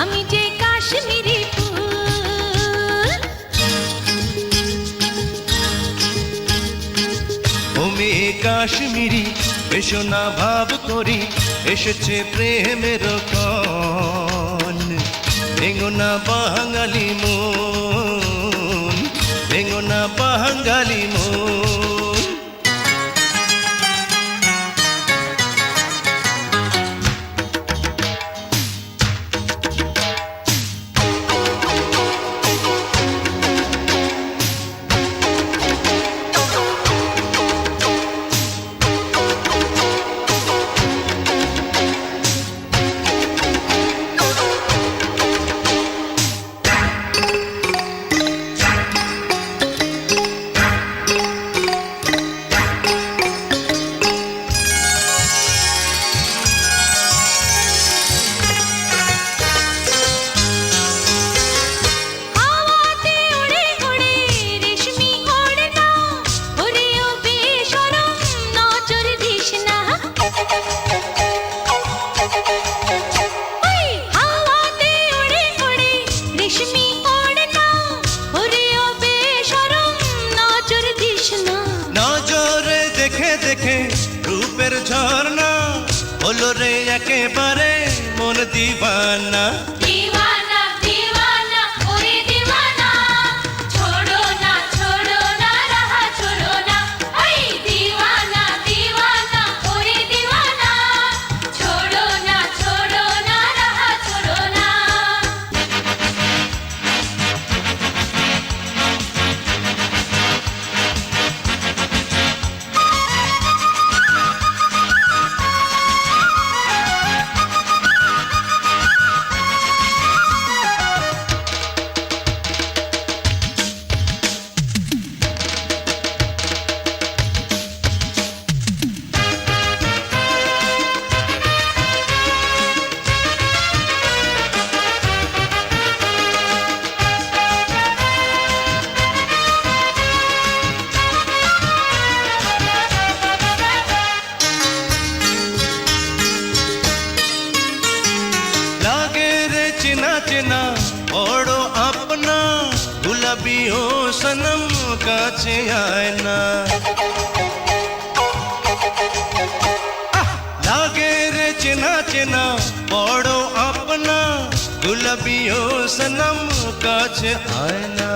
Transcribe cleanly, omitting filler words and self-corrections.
আমি যে কাশ্মীরি ফুল। ওমে কাশ্মীরি এসো না ভাব করি, এসেছে প্রেমের ক্ষণ। ভেঙো না বাঙালি মন, ভেঙো না বাঙালি মন। হাওয়াতে উড়ে উড়ে রেশমি ওড়না, ওরে ও বেশরম নজর দিস না। ওই হাওয়াতে উড়ে উড়ে রেশমি ওড়না, ওরে ও বেশরম নজর দিস না। নজরে দেখে দেখে রূপের ঝর্ণা, হলো রে একেবারে মন দিবানা। दीवाना दीवाना ओरे दीवाना, छोड़ो ना रहा छोड़ो ना। ऐ दीवाना दीवाना ओरे दीवाना, छोड़ो ना रहा छोड़ो ना। লাগে রে চেনা চেনা বড় আপনা, গুলাবি ও সনম কাছে আয় না। লাগে রে চেনা চেনা বড় আপনা, গুলাবি ও সনম কাছে আয় না।